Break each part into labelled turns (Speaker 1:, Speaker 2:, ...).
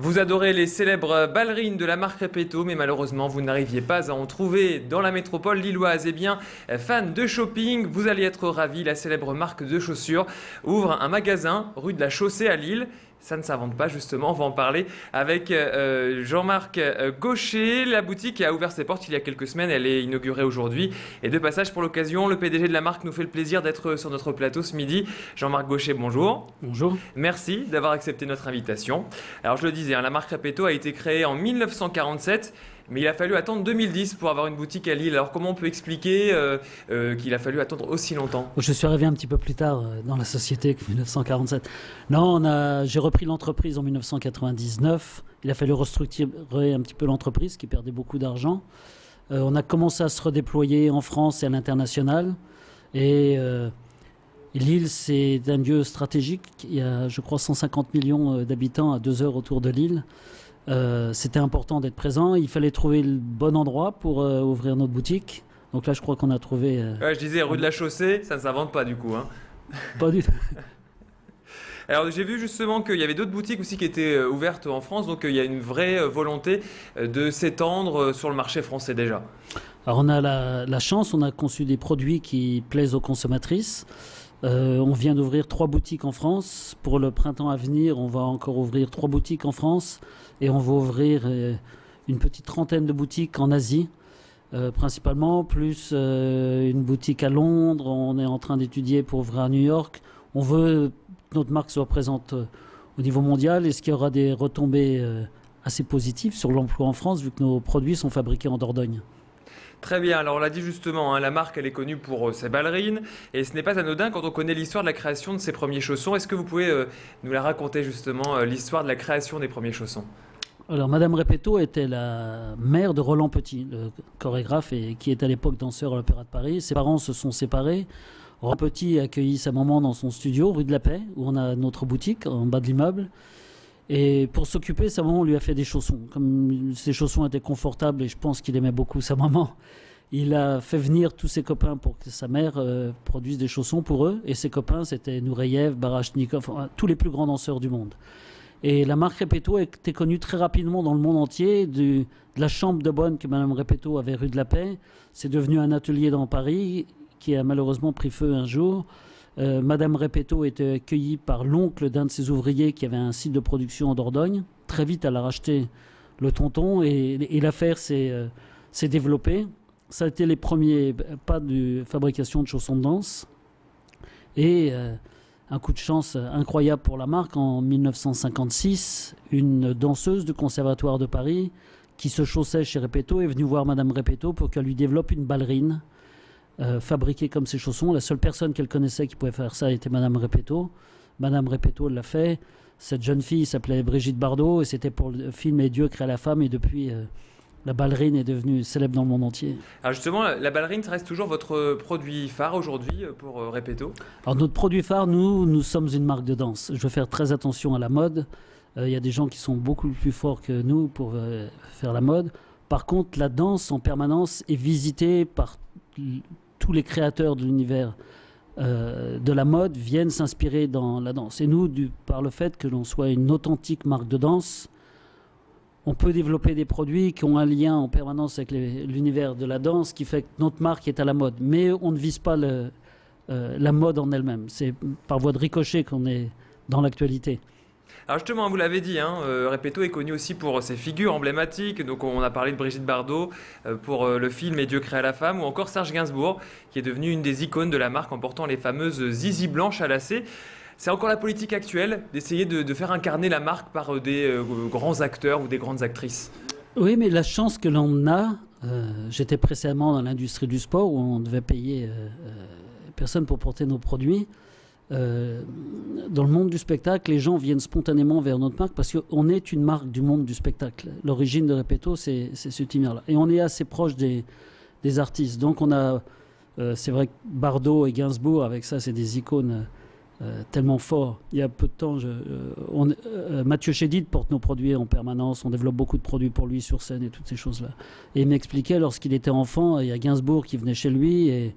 Speaker 1: Vous adorez les célèbres ballerines de la marque Repetto, mais malheureusement, vous n'arriviez pas à en trouver dans la métropole lilloise. Eh bien, fan de shopping, vous allez être ravis. La célèbre marque de chaussures ouvre un magasin rue de la Chaussée à Lille. Ça ne s'invente pas, justement. On va en parler avec Jean-Marc Gaucher. La boutique a ouvert ses portes il y a quelques semaines. Elle est inaugurée aujourd'hui. Et de passage pour l'occasion, le PDG de la marque nous fait le plaisir d'être sur notre plateau ce midi. Jean-Marc Gaucher, bonjour.
Speaker 2: Bonjour.
Speaker 1: Merci d'avoir accepté notre invitation. Alors, je le disais, la marque Repetto a été créée en 1947. Mais il a fallu attendre 2010 pour avoir une boutique à Lille. Alors comment on peut expliquer qu'il a fallu attendre aussi longtemps?
Speaker 2: Je suis arrivé un petit peu plus tard dans la société que 1947. Non, j'ai repris l'entreprise en 1999. Il a fallu restructurer un petit peu l'entreprise qui perdait beaucoup d'argent. On a commencé à se redéployer en France et à l'international. Et Lille, c'est un lieu stratégique. Il y a, je crois, 150 millions d'habitants à 2 heures autour de Lille. C'était important d'être présent. Il fallait trouver le bon endroit pour ouvrir notre boutique. Donc là, je crois qu'on a trouvé...
Speaker 1: Ouais, je disais rue de la Chaussée, ça ne s'invente pas du coup. Hein.
Speaker 2: Pas du tout.
Speaker 1: Alors j'ai vu justement qu'il y avait d'autres boutiques aussi qui étaient ouvertes en France. Donc il y a une vraie volonté de s'étendre sur le marché français déjà.
Speaker 2: Alors on a la chance, on a conçu des produits qui plaisent aux consommatrices. On vient d'ouvrir 3 boutiques en France. Pour le printemps à venir, on va encore ouvrir 3 boutiques en France. Et on va ouvrir une petite trentaine de boutiques en Asie, principalement, plus une boutique à Londres. On est en train d'étudier pour ouvrir à New York. On veut que notre marque soit présente au niveau mondial. Est-ce qu'il y aura des retombées assez positives sur l'emploi en France, vu que nos produits sont fabriqués en Dordogne?
Speaker 1: Très bien, alors on l'a dit justement, la marque elle est connue pour ses ballerines et ce n'est pas anodin quand on connaît l'histoire de la création de ses premiers chaussons. Est-ce que vous pouvez nous la raconter justement, l'histoire de la création des premiers chaussons?
Speaker 2: Alors Madame Repetto était la mère de Roland Petit, le chorégraphe et qui est à l'époque danseur à l'Opéra de Paris. Ses parents se sont séparés. Roland Petit a accueilli sa maman dans son studio, rue de la Paix, où on a notre boutique, en bas de l'immeuble. Et pour s'occuper, sa maman lui a fait des chaussons. Comme ces chaussons étaient confortables et je pense qu'il aimait beaucoup sa maman, il a fait venir tous ses copains pour que sa mère produise des chaussons pour eux. Et ses copains, c'était Nureyev, Barachnikov, tous les plus grands danseurs du monde. Et la marque Repetto était connue très rapidement dans le monde entier. De la chambre de bonne que Madame Repetto avait rue de la Paix, c'est devenu un atelier dans Paris qui a malheureusement pris feu un jour. Madame Repetto était accueillie par l'oncle d'un de ses ouvriers qui avait un site de production en Dordogne. Très vite, elle a racheté le tonton et l'affaire s'est développée. Ça a été les premiers pas de fabrication de chaussons de danse. Et un coup de chance incroyable pour la marque, en 1956, une danseuse du Conservatoire de Paris qui se chaussait chez Repetto est venue voir Madame Repetto pour qu'elle lui développe une ballerine fabriquée comme ses chaussons. La seule personne qu'elle connaissait qui pouvait faire ça était Madame Repetto. Madame Repetto l'a fait. Cette jeune fille s'appelait Brigitte Bardot et c'était pour le film Et Dieu créa la femme et depuis la ballerine est devenue célèbre dans le monde entier.
Speaker 1: Alors justement, la ballerine, ça reste toujours votre produit phare aujourd'hui pour Repetto?
Speaker 2: Alors notre produit phare, nous sommes une marque de danse. Je veux faire très attention à la mode. Il y a des gens qui sont beaucoup plus forts que nous pour faire la mode. Par contre, la danse en permanence est visitée par tous les créateurs de l'univers de la mode viennent s'inspirer dans la danse. Et nous, par le fait que l'on soit une authentique marque de danse, on peut développer des produits qui ont un lien en permanence avec l'univers de la danse, qui fait que notre marque est à la mode. Mais on ne vise pas la mode en elle-même. C'est par voie de ricochet qu'on est dans l'actualité.
Speaker 1: Alors justement, vous l'avez dit, Repetto est connu aussi pour ses figures emblématiques. Donc on a parlé de Brigitte Bardot pour le film Et Dieu créa la femme, ou encore Serge Gainsbourg, qui est devenu une des icônes de la marque en portant les fameuses zizi blanches à lacets. C'est encore la politique actuelle d'essayer de faire incarner la marque par des grands acteurs ou des grandes actrices?
Speaker 2: Oui, mais la chance que l'on a, j'étais précédemment dans l'industrie du sport où on devait payer personne pour porter nos produits. Dans le monde du spectacle, les gens viennent spontanément vers notre marque parce qu'on est une marque du monde du spectacle. L'origine de Repetto, c'est ce univers-là. Et on est assez proche des artistes. Donc on a, c'est vrai que Bardot et Gainsbourg, avec ça, c'est des icônes tellement forts. Il y a peu de temps, Mathieu Chédid porte nos produits en permanence. On développe beaucoup de produits pour lui sur scène et toutes ces choses-là. Et il m'expliquait, lorsqu'il était enfant, il y a Gainsbourg qui venait chez lui et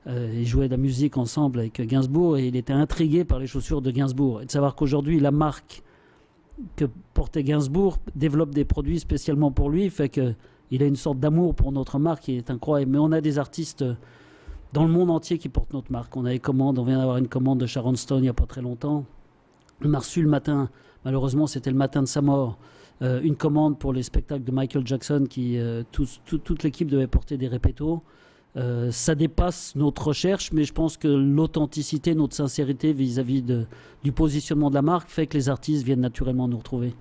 Speaker 2: ils jouaient de la musique ensemble avec Gainsbourg et il était intrigué par les chaussures de Gainsbourg. Et de savoir qu'aujourd'hui, la marque que portait Gainsbourg développe des produits spécialement pour lui, fait qu'il a une sorte d'amour pour notre marque qui est incroyable. Mais on a des artistes dans le monde entier qui portent notre marque. On vient d'avoir une commande de Sharon Stone il n'y a pas très longtemps. On a reçu le matin, malheureusement c'était le matin de sa mort, une commande pour les spectacles de Michael Jackson qui toute l'équipe devait porter des répétos. Ça dépasse notre recherche, mais je pense que l'authenticité, notre sincérité vis-à-vis du positionnement de la marque fait que les artistes viennent naturellement nous retrouver.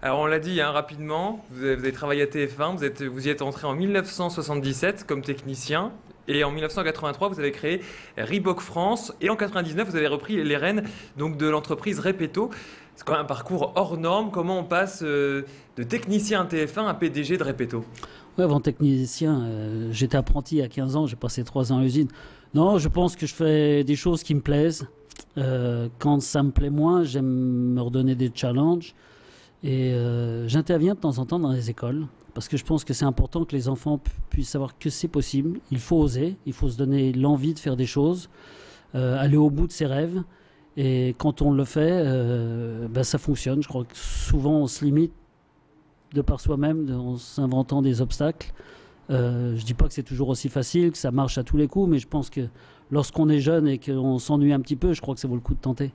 Speaker 1: Alors on l'a dit rapidement, vous avez travaillé à TF1, vous y êtes entré en 1977 comme technicien. Et en 1983, vous avez créé Reebok France. Et en 1999, vous avez repris les rênes donc, de l'entreprise Repetto. C'est quand même un parcours hors norme. Comment on passe de technicien à TF1 à PDG de Repetto?
Speaker 2: Oui, avant technicien, j'étais apprenti à 15 ans, j'ai passé 3 ans à l'usine. Non, je pense que je fais des choses qui me plaisent. Quand ça me plaît moins, j'aime me redonner des challenges. Et j'interviens de temps en temps dans les écoles. Parce que je pense que c'est important que les enfants puissent savoir que c'est possible. Il faut oser, il faut se donner l'envie de faire des choses, aller au bout de ses rêves. Et quand on le fait, ça fonctionne. Je crois que souvent on se limite de par soi-même en s'inventant des obstacles. Je ne dis pas que c'est toujours aussi facile, que ça marche à tous les coups, mais je pense que lorsqu'on est jeune et qu'on s'ennuie un petit peu, je crois que ça vaut le coup de tenter.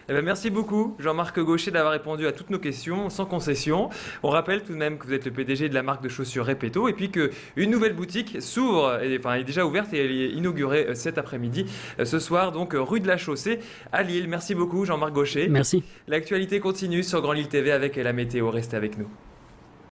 Speaker 1: Eh bien, merci beaucoup Jean-Marc Gaucher d'avoir répondu à toutes nos questions sans concession. On rappelle tout de même que vous êtes le PDG de la marque de chaussures Repetto et puis qu'une nouvelle boutique s'ouvre, elle est déjà ouverte et elle est inaugurée cet après-midi, ce soir donc rue de la Chaussée à Lille. Merci beaucoup Jean-Marc Gaucher.
Speaker 2: Merci.
Speaker 1: L'actualité continue sur Grand Lille TV avec la météo. Restez avec nous.